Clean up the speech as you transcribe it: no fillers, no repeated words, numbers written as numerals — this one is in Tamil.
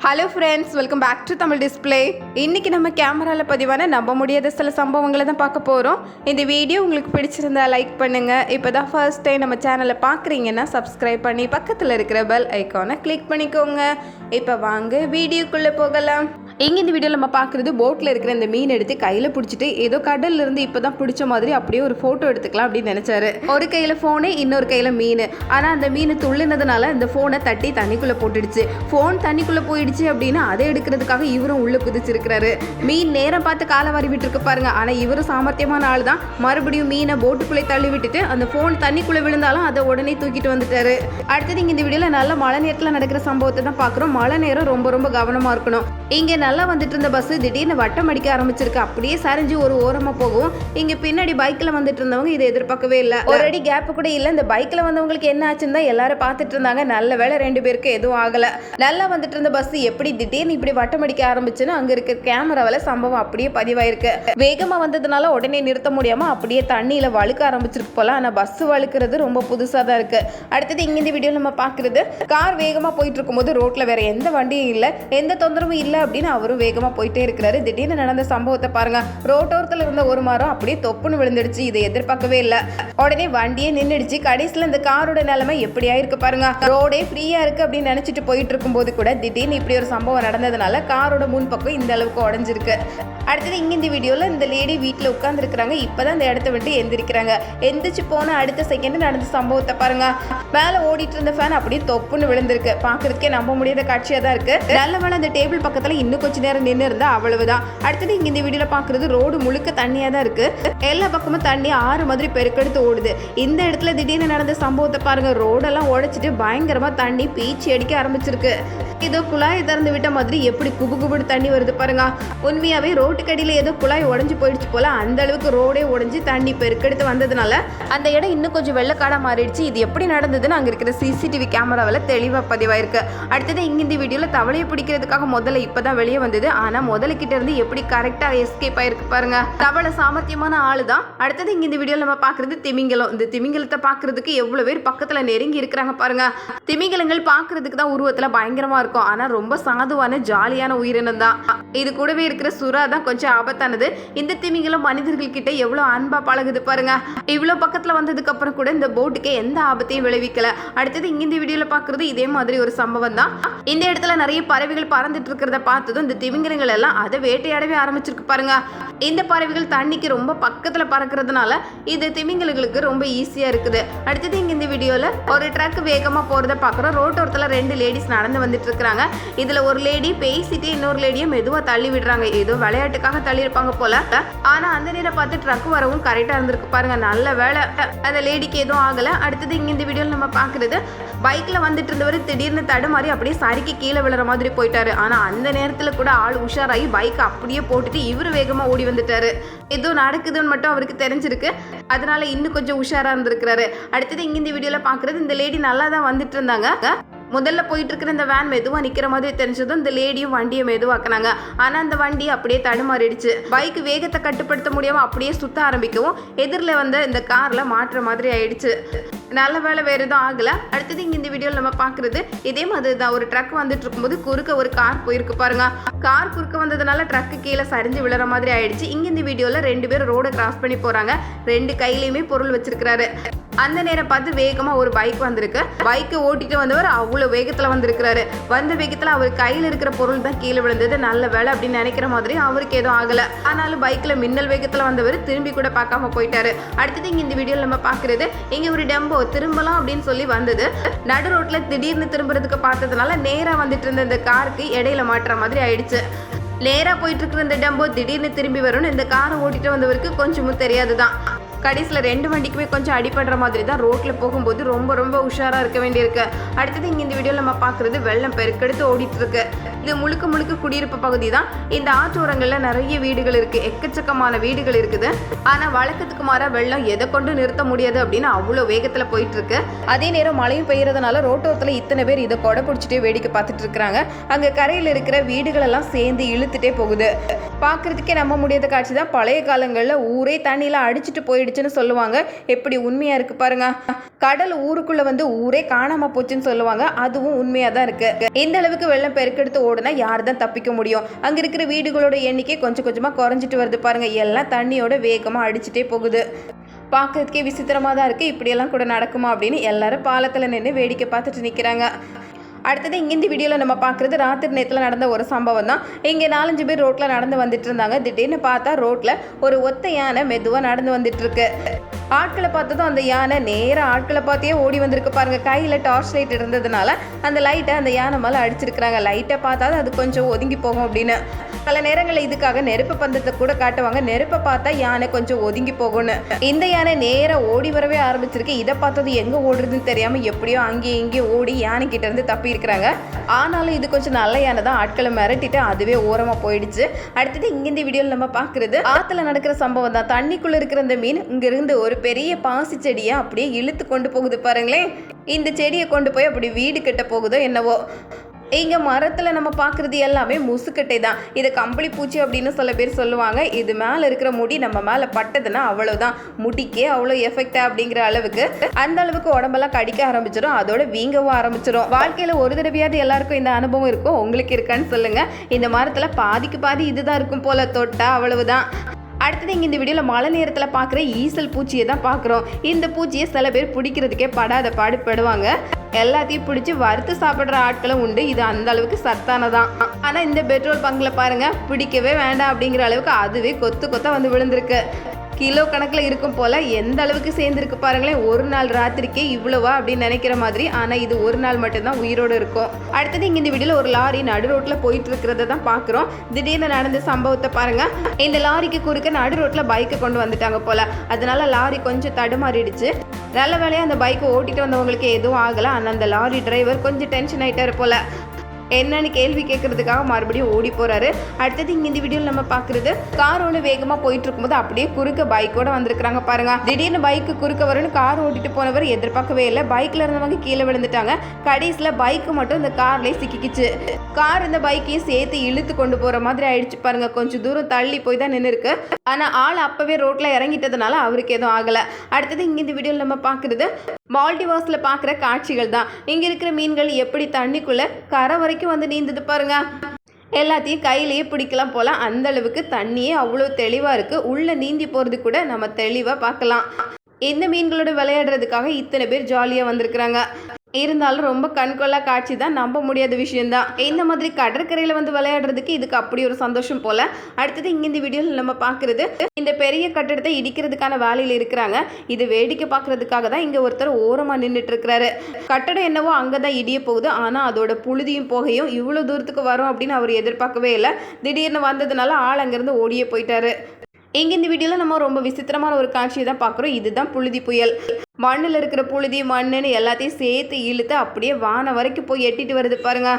Hello friends, welcome back to Tamil display. இன்றைக்கி நம்ம கேமராவில் பதிவான நம்ப முடியாத சில சம்பவங்களை தான் பார்க்க போகிறோம். இந்த வீடியோ உங்களுக்கு பிடிச்சிருந்தா லைக் பண்ணுங்கள். இப்போ தான் ஃபர்ஸ்ட் டைம் நம்ம சேனலை பார்க்குறீங்கன்னா சப்ஸ்கிரைப் பண்ணி பக்கத்தில் இருக்கிற பெல் ஐக்கானை கிளிக் பண்ணிக்கோங்க. இப்போ வாங்க வீடியோக்குள்ளே போகலாம். இங்கே இந்த வீடியோவில் நம்ம பார்க்குறது போட்டில் இருக்கிற இந்த மீன் எடுத்து கையில் பிடிச்சிட்டு ஏதோ கடல்ல இருந்து இப்போ தான் பிடிச்ச மாதிரி அப்படியே ஒரு ஃபோட்டோ எடுத்துக்கலாம் அப்படின்னு நினச்சாரு. ஒரு கையில் ஃபோனு, இன்னொரு கையில் மீன். ஆனால் அந்த மீன் துள்ளினதுனால அந்த ஃபோனை தட்டி தண்ணிக்குள்ளே போட்டுடுச்சு. ஃபோன் தண்ணிக்குள்ளே போயிடுச்சு அப்படின்னா அதை எடுக்கிறதுக்காக இவரும் உள்ளே குதிச்சிருக்கிறாரு. மீன் நேரம் பார்த்து காலை வாரி விட்டுருக்கு பாருங்க. ஆனால் இவரும் சாமர்த்தியமான ஆள் தான். மறுபடியும் மீனை போட்டுக்குள்ளே தள்ளி விட்டுட்டு அந்த ஃபோன் தண்ணிக்குள்ளே விழுந்தாலும் அதை உடனே தூக்கிட்டு வந்துட்டாரு. அடுத்தது இங்கே இந்த வீடியோவில் நல்ல மழை நேரத்தில் நடக்கிற சம்பவத்தை தான் பார்க்குறோம். மழை நேரம் ரொம்ப கவனமாக இருக்கணும். இங்கே நல்லா வந்துட்டு இருந்த பஸ் திடீர்னு வட்டம் அடிக்க ஆரம்பிச்சிருக்கு. அப்படியே சரிஞ்சு ஒரு ஓரமாக போகும். இங்கே பின்னாடி பைக்கில் வந்துட்டு இருந்தவங்க இதை எதிர்பார்க்கவே இல்லை. ஒரு அடி கேப் கூட இல்லை. இந்த பைக்கில் வந்தவங்களுக்கு என்ன ஆச்சுன்னு தான் எல்லாரும் பார்த்துட்டு இருந்தாங்க. நல்ல வேளை 2 பேருக்கு எதுவும் ஆகலை. நல்லா வந்துட்டு இருந்த பஸ் எப்படி திடீர்னு இப்படி வட்டம் அடிக்க ஆரம்பிச்சுன்னு அங்கே இருக்க கேமராவில் சம்பவம் அப்படியே பதிவாயிருக்கு. வேகமாக வந்ததுனால உடனே நிறுத்த முடியாமல் அப்படியே தண்ணியில் வழுக்க ஆரம்பிச்சிருக்கு போல. ஆனால் பஸ் வழுக்கிறது ரொம்ப புதுசாக தான் இருக்கு. அடுத்தது இங்கே இந்த வீடியோ நம்ம பார்க்குறது, கார் வேகமாக போயிட்டு இருக்கும்போது ரோட்டில் வேற எந்த வண்டியும் இல்லை, எந்த தொந்தரவும் இல்லை அப்படின்னு அவரும் வேகமா போயிட்டே இருக்கிறாரு. திடீர்னு நடந்த சம்பவத்தை பாருங்க. ரோட்டோரத்தில் இருந்த ஒரு மரம் அப்படியே தொப்புன்னு விழுந்துடுச்சு. இதை எதிர்பார்க்கவே இல்லை. உடனே வண்டியே நின்றுடுச்சு. கடைசியில் இந்த காரோட நிலைமை எப்படி ஆயிருக்கு பாருங்க. ரோடே ஃப்ரீயா இருக்கு அப்படின்னு நினைச்சிட்டு போயிட்டு இருக்கும் போது கூட திடீர்னு இப்படி ஒரு சம்பவம் நடந்ததுனால காரோட முன்பக்கம் இந்த அளவுக்கு உடஞ்சிருக்கு. அடுத்தது இங்க இந்த வீடியோல இந்த லேடி வீட்டில் உட்கார்ந்து இருக்கிறாங்க. இப்பதான் இந்த இடத்த விட்டு எந்திரிக்கிறாங்க. எந்திரிச்சு போன அடுத்த செகண்ட் நடந்த சம்பவத்தை பாருங்க. மேல ஓடிட்டு இருந்த ஃபேன் அப்படியே தொப்புன்னு விழுந்திருக்கு. பாக்குறதுக்கே நம்ப முடியாத காட்சியா தான் இருக்கு. நல்ல வேளை அந்த டேபிள் பக்கத்துல இன்னும் கொஞ்ச நேரம் நின்று இருந்தா அவ்வளவுதான். அடுத்தது இங்க இந்த வீடியோல பாக்குறது, ரோடு முழுக்க தண்ணியா தான் இருக்கு. எல்லா பக்கமும் தண்ணி ஆறு மாதிரி பெருக்கெடுத்து ஓடுது. இந்த இடத்துல திடீர்னு நடந்த சம்பவத்தை பாருங்க. ரோடெல்லாம் உடைச்சிட்டு பயங்கரமா தண்ணி பீச்சி அடிக்க ஆரம்பிச்சிருக்கு. ஏதோ குழாயை திறந்து விட்ட மாதிரி எப்படி குபுகுபுன்னு தண்ணி வருது பாருங்க. உண்மையாவே ரோட்டுக்கடியில ஏதோ குழாய் உடஞ்சு போயிடுச்சு போல. அந்த அளவுக்கு ரோடே உடஞ்சி தண்ணி பெருக்கெடுத்து வந்ததுனால அந்த இடம் இன்னும் கொஞ்சம் வெள்ளக்காடா மாறிடுச்சு. இது எப்படி நடந்ததுன்னு அங்க இருக்கிற சிசிடிவி கேமராவில் தெளிவா பதிவாயிருக்கு. அடுத்தது இங்க இந்த வீடியோல தவளையை பிடிக்கிறதுக்காக முதல்ல இப்பதான் வெளியே வந்தது. ஆனா முதல்ல கிட்ட இருந்து எப்படி கரெக்டா எஸ்கேப் ஆயிருக்கு பாருங்க. தவளை சாமர்த்தியமான ஆளு தான். அடுத்தது இங்க இந்த வீடியோல நம்ம பாக்குறது திமிங்கலம். இந்த திமிங்கலத்தை பாக்குறதுக்கு எவ்வளவு பேர் பக்கத்துல நெருங்கி இருக்கிறாங்க பாருங்க. திமிங்கலங்கள் பாக்குறதுக்கு தான் உருவத்துல பயங்கரமா இருக்கும். ஆனா ரொம்ப சாதுவான ஜாலியான உயிரினம் தான். இது கூடவே இருக்கிற சுறா தான் கொஞ்சம் ஆபத்தானது. இந்த திமிங்கலம் மனிதர்கள் கிட்ட எவ்வளவு அன்பா பழகுது பாருங்க. இவ்வளவு பக்கத்துல வந்ததுக்கு அப்புறம் கூட இந்த போட்டுக்கு எந்த ஆபத்தையும் விளைவிக்கல. அடுத்தது இங்க இந்த வீடியோல பாக்குறது இதே மாதிரி ஒரு சம்பவம் தான். இந்த இடத்துல நிறைய பறவைகள் பறந்துட்டு இருக்கிறத பார்த்ததும் இந்த திமிங்கலங்கள் எல்லாம் அதை வேட்டையாடவே ஆரம்பிச்சிருக்கு பாருங்க. இந்த பறவைகள் தண்ணிக்கு ரொம்ப பக்கத்துல பறக்கிறதுனால இது திமிங்கலங்களுக்கு ரொம்ப ஈஸியா இருக்குது. அடுத்தது இங்க இந்த வீடியோல ஒரு ட்ரக் வேகமா போறத பாக்குறோம். ரோட்டோரத்துல 2 லேடிஸ் நடந்து வந்துட்டு இருக்காங்க. இதுல ஒரு லேடி பேசிட்டு இன்னொரு லேடியை மெதுவா தள்ளி விடுறாங்க. ஏதோ விளையாட்டுக்காக தள்ளி இருப்பாங்க போல. ஆனா அந்த நேரம் பார்த்து ட்ரக் வரவும் கரெக்டா இருந்திருக்கு பாருங்க. நல்ல வேலை அந்த லேடிக்கு எதுவும் ஆகல. அடுத்தது இங்க இந்த வீடியோல நம்ம பாக்குறது, பைக்ல வந்துட்டு இருந்தவர் திடீர்னு தடுமாறி அப்படியே சறுக்கி கீழே விழுற மாதிரி போயிட்டாரு. ஆனா அந்த நேரத்துல கூட ஆள் உஷாராகி பைக் அப்படியே போட்டுட்டு இவரு வேகமா ஓடி வந்துட்டாரு. ஏதோ நடக்குதுன்னு மட்டும் அவருக்கு தெரிஞ்சிருக்கு. அதனால இன்னும் கொஞ்சம் உஷாரா இருந்திருக்கிறாரு. அடுத்தது இங்க இந்த வீடியோல பாக்குறது, இந்த லேடி நல்லா தான் வந்துட்டு இருந்தாங்க. முதல்ல போயிட்டு இருக்கிற இந்த வேன் மெதுவா நிக்கிற மாதிரி தெரிஞ்சதும் இந்த லேடியும் வண்டியை மெதுவாக்குனாங்க. ஆனா அந்த வண்டி அப்படியே தடுமாறிடுச்சு. பைக் வேகத்தை கட்டுப்படுத்த முடியாம அப்படியே சுத்த ஆரம்பிக்கவும் எதிரில் வந்த இந்த கார்ல மாற்ற மாதிரி ஆயிடுச்சு. நல்ல வேலை வேற எதுவும் ஆகல. அடுத்தது இங்க இந்த வீடியோல நம்ம பாக்குறது இதே மாதிரி தான். ஒரு ட்ரக் வந்துட்டு இருக்கும்போது குறுக்க ஒரு கார் போயிருக்கு பாருங்க. கார் குறுக்க வந்ததுனால ட்ரக்கு கீழே சரிஞ்சு விழுற மாதிரி ஆயிடுச்சு. இங்க இந்த வீடியோல 2 பேரும் ரோட கிராஸ் பண்ணி போறாங்க. 2 கையிலயுமே பொருள் வச்சிருக்கிறாரு. அந்த நேரம் பார்த்து வேகமா ஒரு பைக் வந்திருக்கு. பைக்கை ஓட்டிட்டு வந்தவர் அவ்வளவு வேகத்துல வந்திருக்கிறாரு. வந்த வேகத்துல அவர் கையில இருக்கிற பொருள் தான் கீழே விழுந்தது. நல்ல வேலை அப்படின்னு நினைக்கிற மாதிரி அவருக்கு எதுவும் ஆகல. ஆனாலும் பைக்ல மின்னல் வேகத்துல வந்தவர் திரும்பி கூட பார்க்காம போயிட்டாரு. அடுத்தது இங்க இந்த வீடியோல நம்ம பாக்குறது, இங்க ஒரு டெம்போ திரும்பலாம் அப்படின்னு சொல்லி வந்தது. நடு ரோட்ல திடீர்னு திரும்புறதுக்கு பார்த்ததுனால நேரா வந்துட்டு இருந்த இந்த காருக்கு இடையில மாற்ற மாதிரி ஆயிடுச்சு. நேரா போயிட்டு இருக்கிற இந்த டெம்போ திடீர்னு திரும்பி வரும்னு இந்த காரை ஓட்டிட்டு வந்தவருக்கு கொஞ்சமும் தெரியாதுதான். கடைசியில் 2 வண்டிக்குமே கொஞ்சம் அடிபடுற மாதிரி தான். ரோட்டில் போகும்போது ரொம்ப உஷாராக இருக்க வேண்டியிருக்கு. அடுத்தது இங்கே இந்த வீடியோவில் நம்ம பார்க்குறது, வெள்ளம் பெருக்கெடுத்து ஓடிட்டு இருக்கு. இது முழுக்க குடியிருப்பு பகுதி தான். இந்த ஆற்றோரங்களில் நிறைய வீடுகள் இருக்குது. எக்கச்சக்கமான வீடுகள் இருக்குது. ஆனால் வழக்கத்துக்கு மாற வெள்ளம் எதை கொண்டு நிறுத்த முடியாது அப்படின்னு அவ்வளோ வேகத்தில் போயிட்டு இருக்கு. அதே நேரம் மழையும் பெய்யறதுனால ரோட்டோரத்தில் இத்தனை பேர் இதை கொடை பிடிச்சிட்டே வேடிக்கை பார்த்துட்டு இருக்கிறாங்க. அங்கே கரையில் இருக்கிற வீடுகள் எல்லாம் சேர்ந்து இழுத்துட்டே போகுது. பார்க்கறதுக்கே நம்ப முடியாத காட்சி தான். பழைய காலங்களில் ஊரே தண்ணியில் அடிச்சுட்டு போயிடுச்சுன்னு சொல்லுவாங்க. எப்படி உண்மையா இருக்கு பாருங்க. கடல் ஊருக்குள்ள வந்து ஊரே காணாம போச்சுன்னு சொல்லுவாங்க. அதுவும் உண்மையா தான் இருக்கு. இந்த அளவுக்கு வெள்ளம் பெருக்கெடுத்து ஓடுனா யார் தான் தப்பிக்க முடியும்? அங்க இருக்கிற வீடுகளோட எண்ணிக்கை கொஞ்சம் கொஞ்சமா குறைஞ்சிட்டு வருது பாருங்க. எல்லாம் தண்ணியோட வேகமா அடிச்சுட்டே போகுது. பார்க்கறதுக்கே விசித்திரமா தான் இருக்கு. இப்படியெல்லாம் கூட நடக்குமா அப்படின்னு எல்லாரும் பாலத்துல நின்று வேடிக்கை பார்த்துட்டு நிக்கிறாங்க. அடுத்தது இங்கே இந்த வீடியோவில் நம்ம பார்க்குறது ராத்திரி நேரத்தில் நடந்த ஒரு சம்பவம் தான். இங்கே 4-5 பேர் ரோட்டில் நடந்து வந்துட்டு இருந்தாங்க. திடீர்னு பார்த்தா ரோட்டில் ஒரு ஒத்த யானை மெதுவாக நடந்து வந்துட்டு இருக்கு. ஆட்களை பார்த்ததும் அந்த யானை நேராக ஆட்களை பார்த்தே ஓடி வந்திருக்கு பாருங்க. கையில் டார்ச் லைட் இருந்ததுனால அந்த லைட்டை அந்த யானை மேலே அடிச்சிருக்கிறாங்க. லைட்டை பார்த்தா அது கொஞ்சம் ஒதுங்கி போகும் அப்படின்னு. பல நேரங்களில் இதுக்காக நெருப்பு பந்தத்தை கூட காட்டுவாங்க. நெருப்பை பார்த்தா யானை கொஞ்சம் ஒதுங்கி போகும்னு. இந்த யானை நேராக ஓடி வரவே ஆரம்பிச்சிருக்கு. இதை பார்த்தது எங்கே ஓடுறதுன்னு தெரியாமல் எப்படியோ அங்கேயும் இங்கேயும் ஓடி யானை கிட்ட இருந்து தப்பி இருக்கிறாங்க. ஆனாலும் இது கொஞ்சம் நல்ல யானை தான். ஆட்களை மிரட்டிட்டு அதுவே ஓரமாக போயிடுச்சு. அடுத்தது இங்கே இந்த வீடியோவில் நம்ம பார்க்குறது ஆற்றுல நடக்கிற சம்பவம் தான். தண்ணிக்குள்ளே இருக்கிற இந்த மீன் இங்கிருந்து ஒரு பெரிய பாசி செடியை அப்படியே இழுத்து கொண்டு போகுது பாருங்களேன். இந்த செடியை கொண்டு போய் அப்படி வீடு கட்ட போகுதோ என்னவோ. இங்கே மரத்தில் நம்ம பார்க்குறது எல்லாமே முசுக்கட்டை தான். இது கம்பளி பூச்சி அப்படின்னு சில பேர் சொல்லுவாங்க. இது மேலே இருக்கிற முடி நம்ம மேலே பட்டதுன்னா அவ்வளோதான், முடிக்கே அவ்வளோ எஃபெக்டா அப்படிங்கிற அளவுக்கு அந்த அளவுக்கு உடம்பெல்லாம் கடிக்க ஆரம்பிச்சிடும். அதோட வீங்கவும் ஆரம்பிச்சிடும். வாழ்க்கையில் ஒரு தடவையாவது எல்லாருக்கும் இந்த அனுபவம் இருக்கும். உங்களுக்கு இருக்கான்னு சொல்லுங்கள். இந்த மரத்தில் பாதிக்கு பாதி இதுதான் இருக்கும் போல, தொட்டா அவ்வளவுதான். அடுத்தது இங்கே இந்த வீடியோவில் மழை நேரத்தில் பார்க்குற ஈசல் பூச்சியை தான் பார்க்குறோம். இந்த பூச்சியை சில பேர் பிடிக்கிறதுக்கே படாத பாடுபடுவாங்க. எல்லாத்தையும் பிடிச்சி வறுத்து சாப்பிட்ற ஆட்களும் உண்டு. இது அந்த அளவுக்கு சத்தானதான். ஆனால் இந்த பெட்ரோல் பங்கில் பாருங்கள், பிடிக்கவே வேண்டாம் அப்படிங்கிற அளவுக்கு அதுவே கொத்து கொத்தாக வந்து விழுந்திருக்கு. கிலோ கணக்கில் இருக்கும் போல் எந்த அளவுக்கு சேர்ந்துருக்கு பாருங்களேன். ஒரு நாள் ராத்திரிக்கே இவ்வளோவா அப்படின்னு நினைக்கிற மாதிரி. ஆனால் இது ஒரு நாள் மட்டும்தான் உயிரோடு இருக்கும். அடுத்தது இங்கே இந்த வீடியோவில் ஒரு லாரி நடு ரோட்டில் போயிட்டு இருக்கிறத தான் பார்க்குறோம். திடீர்னு நடந்த சம்பவத்தை பாருங்கள். இந்த லாரிக்கு குறுக்க நடு ரோட்டில் பைக்கை கொண்டு வந்துட்டாங்க போல். அதனால லாரி கொஞ்சம் தடுமாறிடுச்சு. நல்ல வேலையாக அந்த பைக்கை ஓட்டிட்டு வந்தவங்களுக்கு எதுவும் ஆகலை. ஆனால் அந்த லாரி டிரைவர் கொஞ்சம் டென்ஷன் ஆகிட்டாரு போல். என்னன்னு கேள்வி கேட்கறதுக்காக மறுபடியும் ஓடி போறாரு. அடுத்தது இங்க இந்த வீடியோவில் நம்ம பார்க்குறது கார் ஒன்று வேகமாக போயிட்டு இருக்கும்போது அப்படியே குறுக்க பைக்கோட வந்திருக்கிறாங்க பாருங்க. திடீர்னு பைக்கு குறுக்க வரும்னு கார் ஓட்டிட்டு போனவர் எதிர்பார்க்கவே இல்லை. பைக்ல இருந்தவங்க கீழே விழுந்துட்டாங்க. கடைசியில் பைக்கு மட்டும் இந்த கார்லேயே சிக்கிக்கிச்சு. கார் இந்த பைக்கையும் சேர்த்து இழுத்து கொண்டு போற மாதிரி ஆயிடுச்சு பாருங்க. கொஞ்சம் தூரம் தள்ளி போய் தான் நின்று இருக்கு. ஆனால் ஆள் அப்பவே ரோட்ல இறங்கிட்டதுனால அவருக்கு எதுவும் ஆகலை. அடுத்தது இங்க இந்த வீடியோவில் நம்ம பார்க்குறது மால்டிவாஸில் பார்க்குற காட்சிகள் தான். இங்கே இருக்கிற மீன்கள் எப்படி தண்ணிக்குள்ளே கரை வரைக்கும் வந்து நீந்துது பாருங்க. எல்லாத்தையும் கையிலேயே பிடிக்கலாம் போல. அந்த அளவுக்கு தண்ணியே அவ்வளோ தெளிவாக இருக்குது. உள்ளே நீந்தி போகிறது கூட நம்ம தெளிவாக பார்க்கலாம். இந்த மீன்களோட விளையாடுறதுக்காக இத்தனை பேர் ஜாலியாக வந்திருக்கிறாங்க. இருந்தாலும் ரொம்ப கண்கொள்ளா காட்சி தான், நம்ப முடியாத விஷயம்தான். இந்த மாதிரி கடற்கரையில் வந்து விளையாடுறதுக்கு இதுக்கு அப்படி ஒரு சந்தோஷம் போல. அடுத்தது இங்கே இந்த வீடியோவில் நம்ம பார்க்குறது இந்த பெரிய கட்டடத்தை இடிக்கிறதுக்கான வேலையில் இருக்கிறாங்க. இது வேடிக்கை பார்க்கறதுக்காக தான் இங்கே ஒருத்தர் ஓரமாக நின்றுட்டு இருக்கிறாரு. கட்டடம் என்னவோ அங்கே தான் இடிய போகுது. ஆனால் அதோட புழுதியும் புகையும் இவ்வளோ தூரத்துக்கு வரும் அப்படின்னு அவர் எதிர்பார்க்கவே இல்லை. திடீர்னு வந்ததுனால ஆள் அங்கேருந்து ஓடியே போயிட்டாரு. இங்கே இந்த வீடியோவில் நம்ம ரொம்ப விசித்திரமான ஒரு காட்சியை தான் பார்க்குறோம். இதுதான் புழுதி புயல். மண்ணில் இருக்கிற புழுதி மண்ணுன்னு எல்லாத்தையும் சேர்த்து இழுத்து அப்படியே வானம் வரைக்கும் போய் எட்டிட்டு வருது பாருங்க.